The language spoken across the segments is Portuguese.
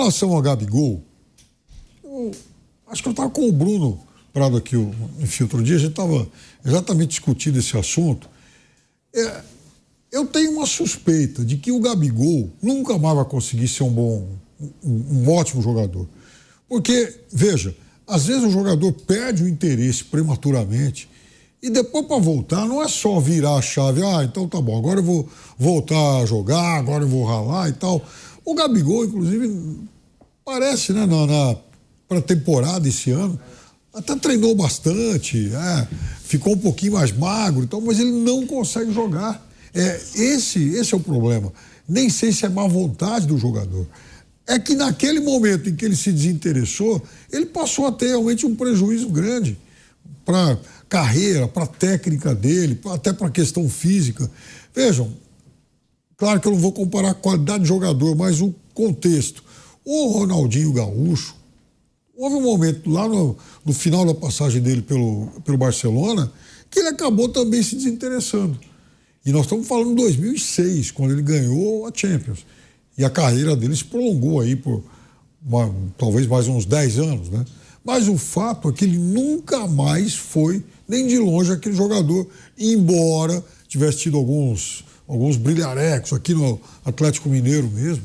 relação ao Gabigol, eu acho que eu estava com o Bruno Prado aqui, enfim, outro dia, a gente estava exatamente discutindo esse assunto. Eu tenho uma suspeita de que o Gabigol nunca mais vai conseguir ser um ótimo jogador. Porque, veja, às vezes o jogador perde o interesse prematuramente e depois para voltar não é só virar a chave, então tá bom, agora eu vou voltar a jogar, agora eu vou ralar e tal. O Gabigol, inclusive, parece, né, para a temporada esse ano, até treinou bastante, ficou um pouquinho mais magro, então, mas ele não consegue jogar. Esse é o problema. Nem sei se é má vontade do jogador. É que naquele momento em que ele se desinteressou, ele passou a ter realmente um prejuízo grande para a carreira, para a técnica dele, até para a questão física. Vejam, claro que eu não vou comparar a qualidade de jogador, mas o contexto. O Ronaldinho Gaúcho, houve um momento lá no final da passagem dele pelo Barcelona que ele acabou também se desinteressando. E nós estamos falando em 2006, quando ele ganhou a Champions. E a carreira dele se prolongou aí por talvez mais uns 10 anos, né? Mas o fato é que ele nunca mais foi, nem de longe, aquele jogador, embora tivesse tido alguns brilharecos aqui no Atlético Mineiro mesmo.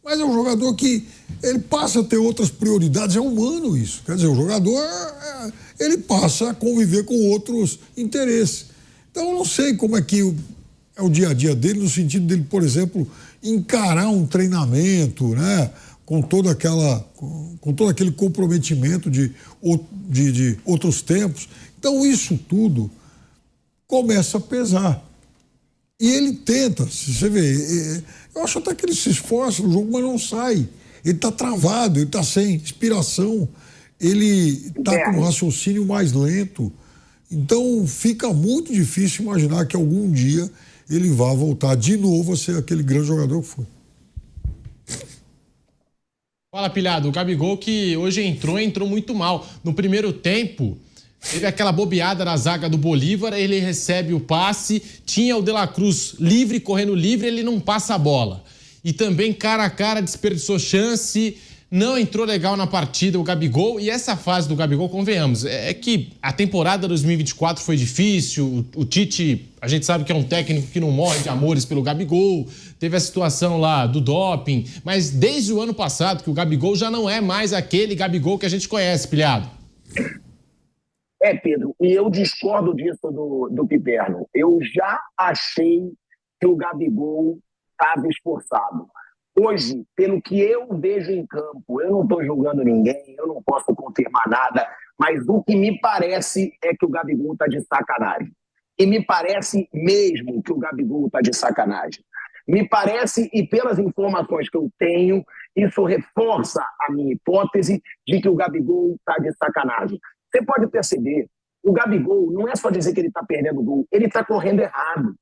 Mas é um jogador que ele passa a ter outras prioridades, é humano isso. Quer dizer, o jogador, ele passa a conviver com outros interesses. Então, eu não sei como é que é o dia a dia dele, no sentido dele, por exemplo, encarar um treinamento, né, com todo aquele comprometimento de outros tempos. Então, isso tudo começa a pesar. E ele tenta, se você vê, eu acho até que ele se esforça no jogo, mas não sai. Ele está travado, ele está sem inspiração, ele está com um raciocínio mais lento. Então fica muito difícil imaginar que algum dia ele vá voltar de novo a ser aquele grande jogador que foi. Fala, Pilhado, o Gabigol que hoje entrou muito mal. No primeiro tempo, teve aquela bobeada na zaga do Bolívar, ele recebe o passe, tinha o De La Cruz livre, correndo livre, ele não passa a bola. E também, cara a cara, desperdiçou chance, não entrou legal na partida o Gabigol. E essa fase do Gabigol, convenhamos, é que a temporada 2024 foi difícil, o Tite, a gente sabe que é um técnico que não morre de amores pelo Gabigol, teve a situação lá do doping, mas desde o ano passado que o Gabigol já não é mais aquele Gabigol que a gente conhece, Pilhado. Pedro, e eu discordo disso do Piperno. Eu já achei que o Gabigol estava esforçado. Hoje, pelo que eu vejo em campo, eu não estou julgando ninguém, eu não posso confirmar nada, mas o que me parece é que o Gabigol está de sacanagem. E me parece mesmo que o Gabigol está de sacanagem. Me parece, e pelas informações que eu tenho, isso reforça a minha hipótese de que o Gabigol está de sacanagem. Você pode perceber, o Gabigol não é só dizer que ele está perdendo gol, ele está correndo errado.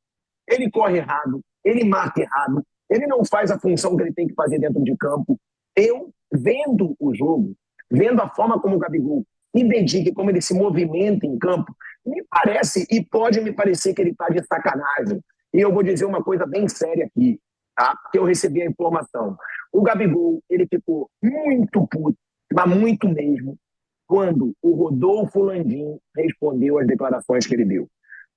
Ele corre errado, ele marca errado, ele não faz a função que ele tem que fazer dentro de campo. Eu, vendo o jogo, vendo a forma como o Gabigol se dedica, como ele se movimenta em campo, me parece e pode me parecer que ele está de sacanagem. E eu vou dizer uma coisa bem séria aqui, tá? Porque eu recebi a informação. O Gabigol, ele ficou muito puto, mas muito mesmo, quando o Rodolfo Landim respondeu às declarações que ele deu.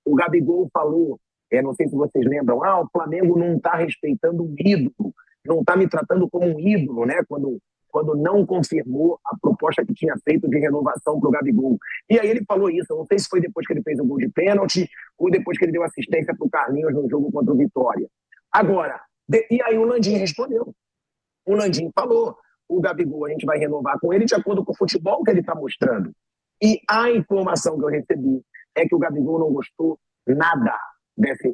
O Gabigol falou, não sei se vocês lembram, o Flamengo não está respeitando um ídolo, não está me tratando como um ídolo, né? Quando não confirmou a proposta que tinha feito de renovação para o Gabigol. E aí ele falou isso, eu não sei se foi depois que ele fez o gol de pênalti ou depois que ele deu assistência para o Carlinhos no jogo contra o Vitória. Agora, e aí o Landim respondeu. O Landim falou, o Gabigol a gente vai renovar com ele de acordo com o futebol que ele está mostrando. E a informação que eu recebi é que o Gabigol não gostou nada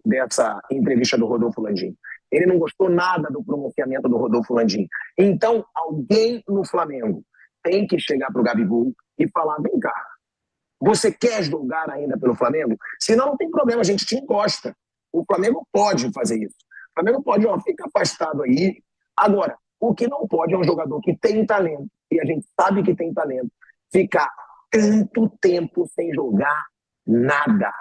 dessa entrevista do Rodolfo Landim. Ele não gostou nada do pronunciamento do Rodolfo Landim. Então, alguém no Flamengo tem que chegar para o Gabigol e falar, vem cá, você quer jogar ainda pelo Flamengo? Senão não tem problema, a gente te encosta. O Flamengo pode fazer isso. O Flamengo pode, fica afastado aí. Agora, o que não pode é um jogador que tem talento, e a gente sabe que tem talento, ficar tanto tempo sem jogar nada.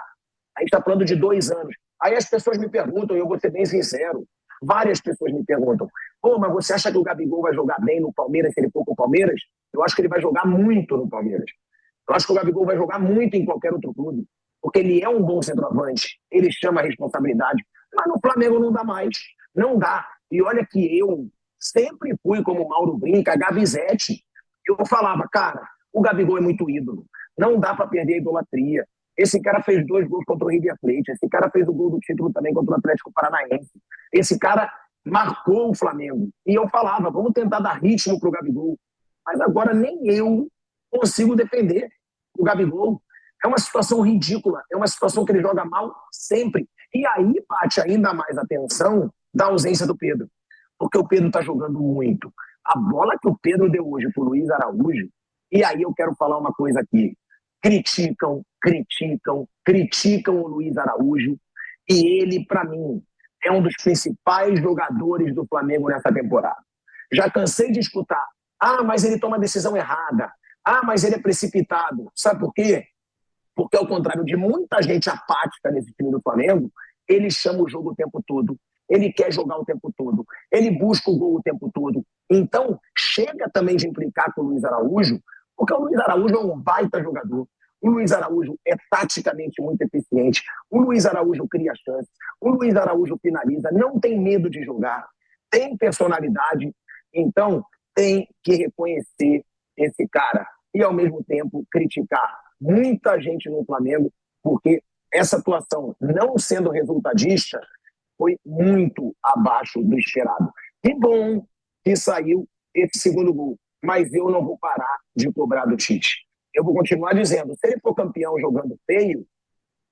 A gente está falando de 2 anos. Aí as pessoas me perguntam, e eu vou ser bem sincero, Várias pessoas me perguntam, pô, mas você acha que o Gabigol vai jogar bem no Palmeiras se ele for com o Palmeiras? Eu acho que ele vai jogar muito no Palmeiras. Eu acho que o Gabigol vai jogar muito em qualquer outro clube, porque ele é um bom centroavante, ele chama a responsabilidade, mas no Flamengo não dá mais, não dá. E olha que eu sempre fui, como o Mauro brinca, Gabizete. Eu falava, cara, o Gabigol é muito ídolo, não dá para perder a idolatria. Esse cara fez 2 gols contra o River Plate, esse cara fez o gol do título também contra o Atlético Paranaense. Esse cara marcou o Flamengo. E eu falava, vamos tentar dar ritmo pro Gabigol. Mas agora nem eu consigo defender o Gabigol. É uma situação ridícula, é uma situação que ele joga mal sempre. E aí bate ainda mais a tensão da ausência do Pedro. Porque o Pedro está jogando muito. A bola que o Pedro deu hoje pro Luiz Araújo, e aí eu quero falar uma coisa aqui. Criticam o Luiz Araújo, e ele, para mim, é um dos principais jogadores do Flamengo nessa temporada. Já cansei de escutar, mas ele toma a decisão errada, mas ele é precipitado. Sabe por quê? Porque, ao contrário de muita gente apática nesse time do Flamengo, ele chama o jogo o tempo todo, ele quer jogar o tempo todo, ele busca o gol o tempo todo. Então, chega também de implicar com o Luiz Araújo, porque o Luiz Araújo é um baita jogador. O Luiz Araújo é taticamente muito eficiente. O Luiz Araújo cria chances. O Luiz Araújo finaliza. Não tem medo de jogar. Tem personalidade. Então, tem que reconhecer esse cara. E, ao mesmo tempo, criticar muita gente no Flamengo, porque essa atuação, não sendo resultadista, foi muito abaixo do esperado. Que bom que saiu esse segundo gol. Mas eu não vou parar de cobrar do Tite. Eu vou continuar dizendo, se ele for campeão jogando feio,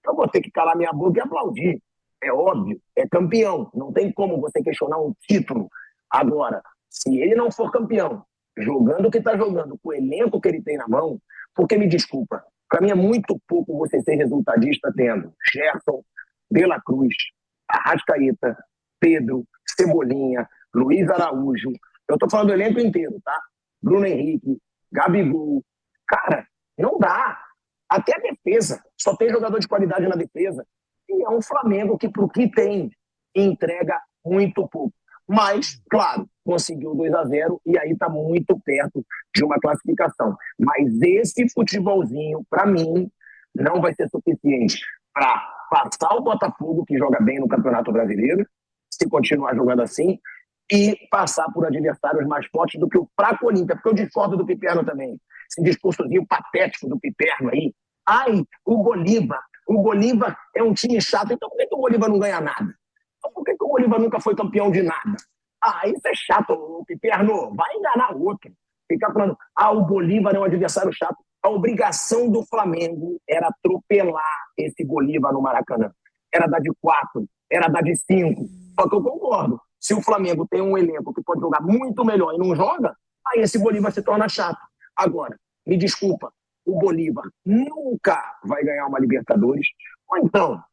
eu vou ter que calar minha boca e aplaudir. É óbvio, é campeão. Não tem como você questionar um título. Agora, se ele não for campeão, jogando o que está jogando, com o elenco que ele tem na mão, porque, me desculpa, para mim é muito pouco você ser resultadista tendo Gerson, De La Cruz, Arrascaeta, Pedro, Cebolinha, Luiz Araújo. Eu estou falando do elenco inteiro, tá? Bruno Henrique, Gabigol. Cara, não dá. Até a defesa. Só tem jogador de qualidade na defesa. E é um Flamengo que, pro que tem, entrega muito pouco. Mas, claro, conseguiu 2-0 e aí está muito perto de uma classificação. Mas esse futebolzinho, para mim, não vai ser suficiente para passar o Botafogo, que joga bem no Campeonato Brasileiro, se continuar jogando assim, e passar por adversários mais fortes do que o fraco Olímpia, porque eu discordo do Piperno também. Esse discursozinho patético do Piperno aí. O Bolívar é um time chato, então por que o Bolívar não ganha nada? Então por que o Bolívar nunca foi campeão de nada? Isso é chato, o Piperno, vai enganar o outro. Ficar falando, o Bolívar é um adversário chato. A obrigação do Flamengo era atropelar esse Bolívar no Maracanã. Era dar de 4, era dar de 5. Só que eu concordo. Se o Flamengo tem um elenco que pode jogar muito melhor e não joga, aí esse Bolívar se torna chato. Agora, me desculpa, o Bolívar nunca vai ganhar uma Libertadores, ou então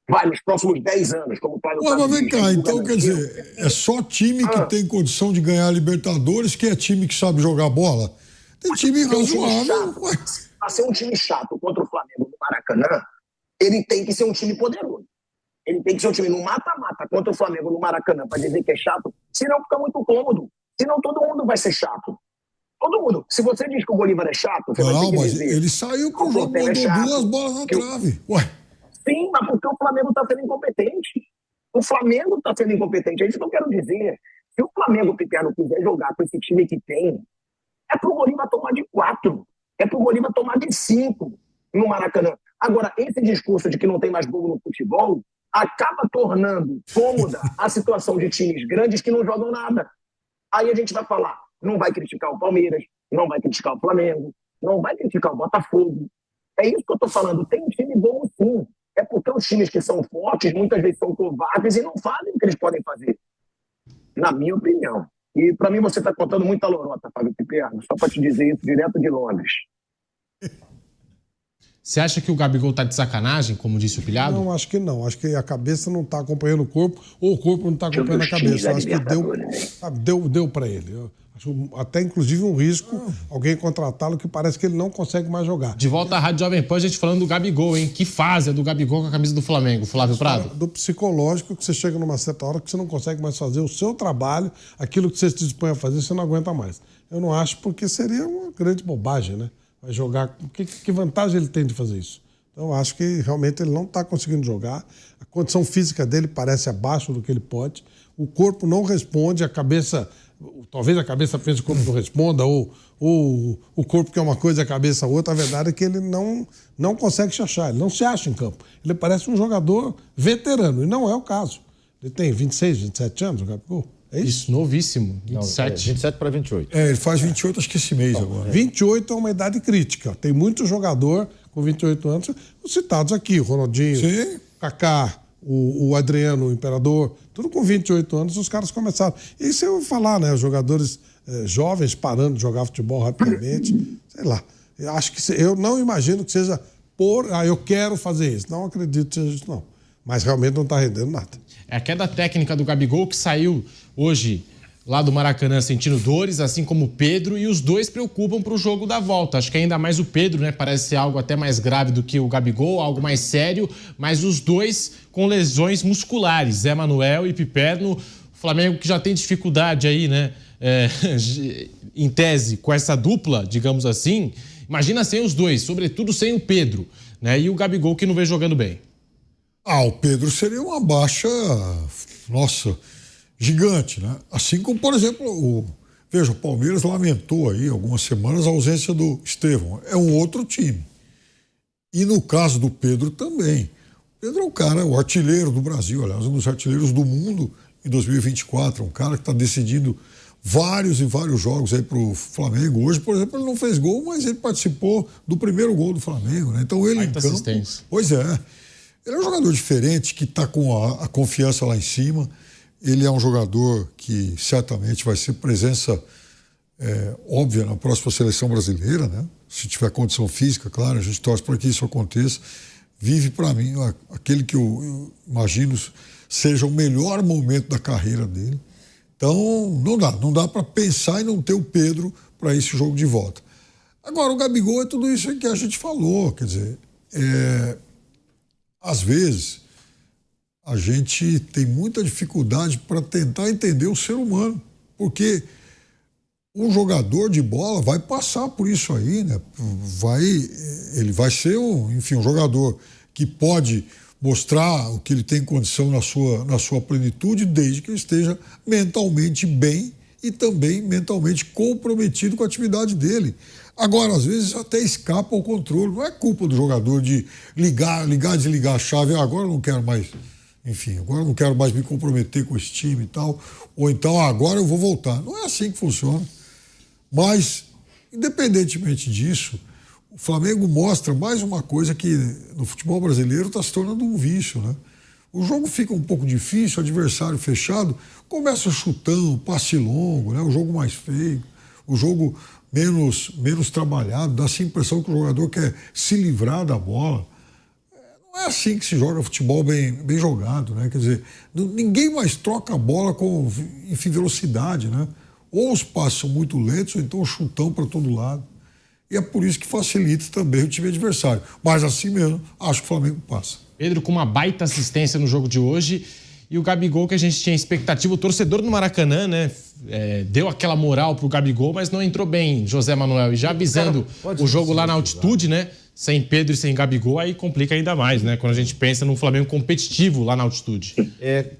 vai nos próximos 10 anos, como faz o Mas vem cá, então quer dizer, é só time que tem condição de ganhar a Libertadores que é time que sabe jogar bola? Tem time razoável. Para ser um time chato contra o Flamengo no Maracanã, ele tem que ser um time poderoso. Ele tem que ser um time no mata-mata contra o Flamengo no Maracanã para dizer que é chato, senão fica muito cômodo. Senão todo mundo vai ser chato. Todo mundo. Se você diz que o Bolívar é chato, você vai ter que dizer... Ele saiu pro jogo, mandou 2 bolas na trave. Ué. Sim, mas porque o Flamengo está sendo incompetente. O Flamengo está sendo incompetente. É isso que eu quero dizer. Se o Flamengo, Piperno, quiser jogar com esse time que tem, é pro Bolívar tomar de 4. É pro Bolívar tomar de 5 no Maracanã. Agora, esse discurso de que não tem mais gol no futebol acaba tornando cômoda a situação de times grandes que não jogam nada. Aí a gente vai falar, não vai criticar o Palmeiras, não vai criticar o Flamengo, não vai criticar o Botafogo. É isso que eu estou falando. Tem um time bom, sim. É porque os times que são fortes muitas vezes são covardes e não fazem o que eles podem fazer. Na minha opinião. E para mim você está contando muita lorota, Fábio Piperno, só para te dizer isso direto de Londres. Você acha que o Gabigol tá de sacanagem, como disse o Pilhado? Não, acho que não. Acho que a cabeça não está acompanhando o corpo, ou o corpo não está acompanhando a cabeça. Eu acho que deu para ele. Eu acho até, inclusive, um risco alguém contratá-lo que parece que ele não consegue mais jogar. De volta à Rádio Jovem Pan, a gente falando do Gabigol, hein? Que fase é do Gabigol com a camisa do Flamengo, Flávio Prado? Do psicológico, que você chega numa certa hora que você não consegue mais fazer o seu trabalho, aquilo que você se dispõe a fazer, você não aguenta mais. Eu não acho, porque seria uma grande bobagem, né? Vai jogar. Que vantagem ele tem de fazer isso? Então, eu acho que realmente ele não está conseguindo jogar. A condição física dele parece abaixo do que ele pode. O corpo não responde, a cabeça. Talvez a cabeça pense que o corpo não responda, ou o corpo quer uma coisa e a cabeça outra. A verdade é que ele não consegue se achar, ele não se acha em campo. Ele parece um jogador veterano, e não é o caso. Ele tem 26, 27 anos, o Gabigol. É isso? Novíssimo, 27. 27 para 28. Ele faz 28, acho que esse mês agora. 28 é uma idade crítica. Tem muito jogador com 28 anos, citados aqui, o Ronaldinho, Sim. Kaká, o Adriano, o Imperador, tudo com 28 anos os caras começaram. E se eu falar, né, os jogadores jovens parando de jogar futebol rapidamente, sei lá. Eu não imagino que seja eu quero fazer isso. Não acredito que seja isso, não. Mas realmente não está rendendo nada. É a queda técnica do Gabigol que saiu hoje lá do Maracanã sentindo dores, assim como o Pedro, e os dois preocupam para o jogo da volta. Acho que ainda mais o Pedro, né? Parece ser algo até mais grave do que o Gabigol, algo mais sério, mas os dois com lesões musculares, Zé Manuel e Piperno. O Flamengo que já tem dificuldade aí, né? Em tese, com essa dupla, digamos assim. Imagina sem os dois, sobretudo sem o Pedro, né? E o Gabigol que não vem jogando bem. O Pedro seria uma baixa, nossa, gigante, né? Assim como, por exemplo, veja, o Palmeiras lamentou aí algumas semanas a ausência do Estevão. É um outro time. E no caso do Pedro também. O Pedro é um cara, o artilheiro do Brasil, aliás, um dos artilheiros do mundo em 2024. Um cara que está decidindo vários e vários jogos aí para o Flamengo. Hoje, por exemplo, ele não fez gol, mas ele participou do primeiro gol do Flamengo, né? Então ele em campo... assistência. Pois é. Ele é um jogador diferente, que está com a confiança lá em cima. Ele é um jogador que certamente vai ser presença óbvia na próxima seleção brasileira, né? Se tiver condição física, claro, a gente torce para que isso aconteça. Vive, para mim, aquele que eu imagino seja o melhor momento da carreira dele. Então, não dá para pensar em não ter o Pedro para esse jogo de volta. Agora, o Gabigol é tudo isso que a gente falou, quer dizer, às vezes, a gente tem muita dificuldade para tentar entender o ser humano, porque um jogador de bola vai passar por isso aí, né? Ele vai ser um jogador que pode mostrar o que ele tem condição na sua plenitude, desde que ele esteja mentalmente bem e também mentalmente comprometido com a atividade dele. Agora, às vezes, até escapa ao controle. Não é culpa do jogador de ligar, desligar a chave. Agora eu não quero mais, agora eu não quero mais me comprometer com esse time e tal. Ou então, agora eu vou voltar. Não é assim que funciona. Mas, independentemente disso, o Flamengo mostra mais uma coisa que no futebol brasileiro está se tornando um vício, né? O jogo fica um pouco difícil, adversário fechado, começa chutão, passe longo, né? O jogo mais feio, o jogo menos trabalhado, dá-se a impressão que o jogador quer se livrar da bola. Não é assim que se joga futebol bem jogado, né? Quer dizer, ninguém mais troca a bola com velocidade, né? Ou os passos são muito lentos, ou então o chutão para todo lado. E é por isso que facilita também o time adversário. Mas assim mesmo, acho que o Flamengo passa. Pedro com uma baita assistência no jogo de hoje. E o Gabigol, que a gente tinha expectativa, o torcedor do Maracanã, né? Deu aquela moral pro Gabigol, mas não entrou bem, José Manuel. E já avisando o jogo lá na altitude, né? Sem Pedro e sem Gabigol, aí complica ainda mais, né? Quando a gente pensa num Flamengo competitivo lá na altitude.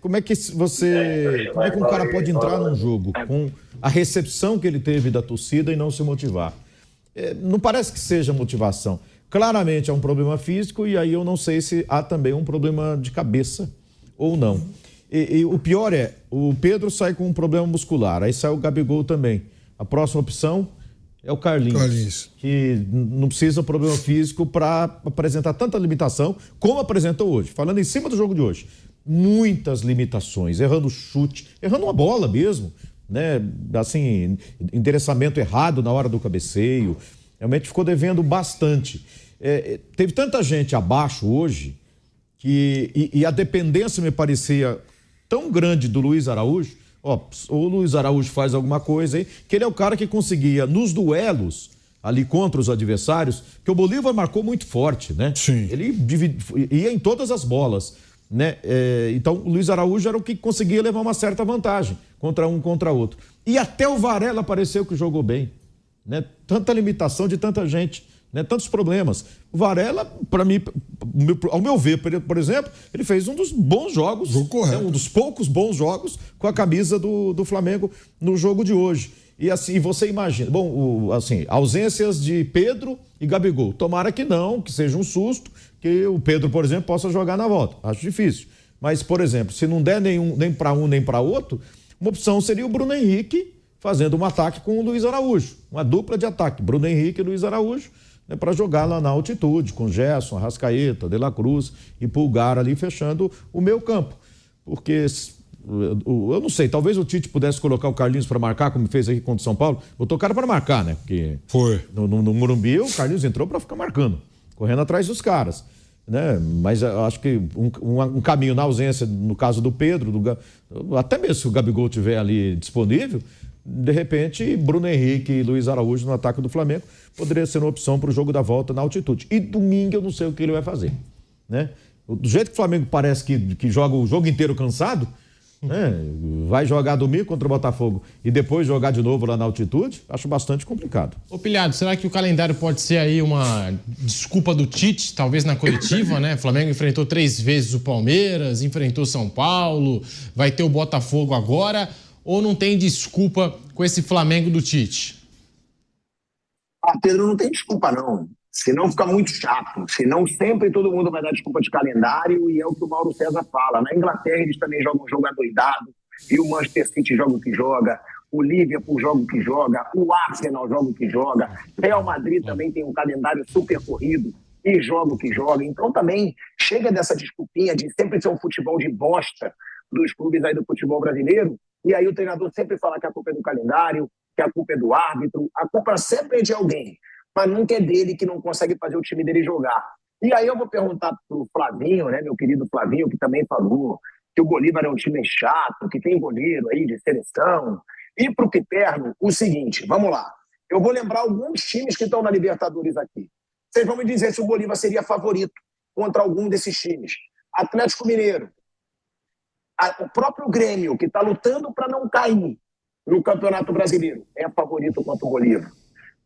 Como é que um cara pode entrar num jogo com a recepção que ele teve da torcida e não se motivar? Não parece que seja motivação. Claramente é um problema físico e aí eu não sei se há também um problema de cabeça ou não. E o pior o Pedro sai com um problema muscular, aí sai o Gabigol também. A próxima opção é o Carlinhos. Que não precisa de problema físico para apresentar tanta limitação como apresentou hoje. Falando em cima do jogo de hoje, muitas limitações, errando chute, errando uma bola mesmo, né? Assim, endereçamento errado na hora do cabeceio, realmente ficou devendo bastante. Teve tanta gente abaixo hoje e a dependência me parecia tão grande do Luiz Araújo. O Luiz Araújo faz alguma coisa aí, que ele é o cara que conseguia, nos duelos ali contra os adversários, que o Bolívar marcou muito forte, né? Sim. Ele ia em todas as bolas, né? Então, o Luiz Araújo era o que conseguia levar uma certa vantagem contra um, contra outro. E até o Varela pareceu que jogou bem, né? Tanta limitação de tanta gente, né? Tantos problemas. O Varela, para mim, ao meu ver, por exemplo, ele fez um dos bons jogos, né? Um dos poucos bons jogos com a camisa do Flamengo no jogo de hoje. E assim, você imagina, ausências de Pedro e Gabigol. Tomara que não, que seja um susto, que o Pedro, por exemplo, possa jogar na volta. Acho difícil. Mas, por exemplo, se não der nem para um nem para outro, uma opção seria o Bruno Henrique fazendo um ataque com o Luiz Araújo. Uma dupla de ataque, Bruno Henrique e Luiz Araújo, né, para jogar lá na altitude, com Gerson, Arrascaeta, De La Cruz e Pulgar ali fechando o meio campo. Porque eu não sei, talvez o Tite pudesse colocar o Carlinhos para marcar, como fez aqui contra o São Paulo. Botou o cara para marcar, né? Porque no Morumbi o Carlinhos entrou para ficar marcando, correndo atrás dos caras, né? Mas eu acho que um caminho na ausência, no caso do Pedro, até mesmo se o Gabigol estiver ali disponível, de repente Bruno Henrique e Luiz Araújo no ataque do Flamengo poderia ser uma opção para o jogo da volta na altitude. E domingo eu não sei o que ele vai fazer, né? Do jeito que o Flamengo parece que joga o jogo inteiro cansado, né? Vai jogar domingo contra o Botafogo e depois jogar de novo lá na altitude, acho bastante complicado. Ô Pilhado, será que o calendário pode ser aí uma desculpa do Tite, talvez na coletiva, né? O Flamengo enfrentou 3 vezes o Palmeiras, enfrentou São Paulo, vai ter o Botafogo agora, ou não tem desculpa com esse Flamengo do Tite? Pedro, não tem desculpa não, senão fica muito chato, senão sempre todo mundo vai dar desculpa de calendário e é o que o Mauro César fala. Na Inglaterra eles também jogam um jogo adoidado e o Manchester City joga o que joga, o Liverpool joga o que joga, o Arsenal joga o que joga, Real Madrid também tem um calendário super corrido e joga o que joga. Então também chega dessa desculpinha de sempre ser um futebol de bosta dos clubes aí do futebol brasileiro e aí o treinador sempre fala que a culpa é do calendário, que a culpa é do árbitro, a culpa sempre é de alguém, mas nunca é dele, que não consegue fazer o time dele jogar. E aí eu vou perguntar pro Flavinho, né, meu querido Flavinho, que também falou que o Bolívar é um time chato, que tem goleiro aí de seleção. E pro Piperno, o seguinte, vamos lá. Eu vou lembrar alguns times que estão na Libertadores aqui. Vocês vão me dizer se o Bolívar seria favorito contra algum desses times. Atlético Mineiro, o próprio Grêmio, que está lutando para não cair no Campeonato Brasileiro, é favorito contra o Bolívar.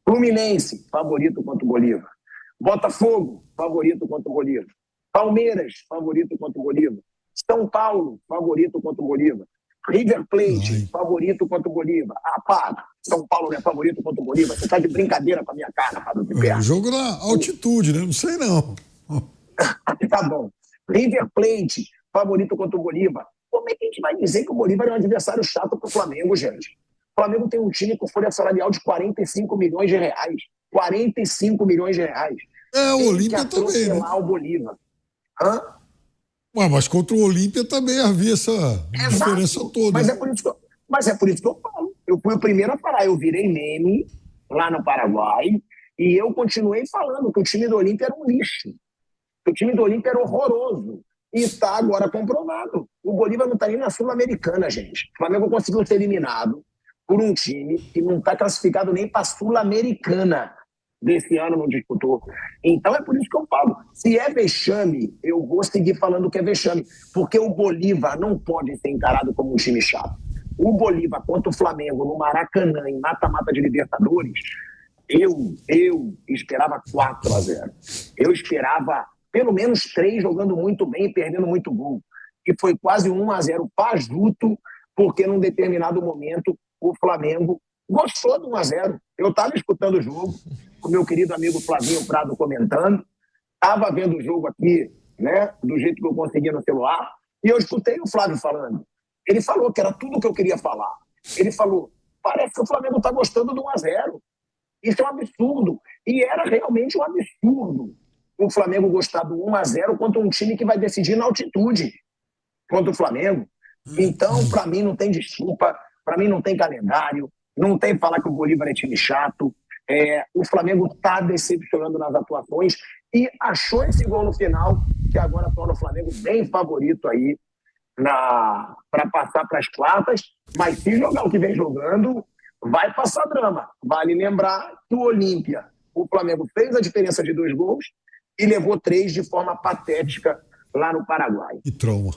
Fluminense, favorito contra o Bolívar. Botafogo, favorito contra o Bolívar. Palmeiras, favorito contra o Bolívar. São Paulo, favorito contra o Bolívar. River Plate, favorito contra o Bolívar. Para. São Paulo não é favorito contra o Bolívar. Você está de brincadeira com a minha cara, Fábio Piperno. O jogo na altitude, né? Não sei não. Tá bom. River Plate, favorito contra o Bolívar. Como é que a gente vai dizer que o Bolívar é um adversário chato para o Flamengo, gente? O Flamengo tem um time com folha salarial de 45 milhões de reais. 45 milhões de reais. O Olímpia também, né? O Bolívar. Mas contra o Olímpia também havia essa diferença toda. Mas é por isso que eu falo. Eu fui o primeiro a falar. Eu virei meme lá no Paraguai e eu continuei falando que o time do Olímpia era um lixo. Que o time do Olímpia era horroroso. E está agora comprovado. O Bolívar não está nem na Sul-Americana, gente. O Flamengo conseguiu ser eliminado por um time que não está classificado nem para a Sul-Americana. Desse ano não disputou. Então é por isso que eu falo. Se é vexame, eu vou seguir falando que é vexame. Porque o Bolívar não pode ser encarado como um time chato. O Bolívar contra o Flamengo no Maracanã, em mata-mata de Libertadores, eu esperava 4-0. Eu esperava pelo menos 3 jogando muito bem e perdendo muito gol. E foi quase 1-0 fajuto, porque num determinado momento o Flamengo gostou do 1-0. Eu estava escutando o jogo, com o meu querido amigo Flavinho Prado comentando, estava vendo o jogo aqui, né, do jeito que eu conseguia no celular, e eu escutei o Flávio falando. Ele falou que era tudo o que eu queria falar. Ele falou, parece que o Flamengo está gostando do 1-0. Isso é um absurdo. E era realmente um absurdo o Flamengo gostar do 1-0 contra um time que vai decidir na altitude contra o Flamengo. Então, para mim, não tem desculpa, para mim não tem calendário, não tem falar que o Bolívar é time chato. O Flamengo está decepcionando nas atuações e achou esse gol no final, que agora torna o Flamengo bem favorito aí para passar para as quartas. Mas se jogar o que vem jogando, vai passar drama. Vale lembrar que o Olímpia, o Flamengo fez a diferença de 2 gols e levou 3 de forma patética lá no Paraguai. Que trauma.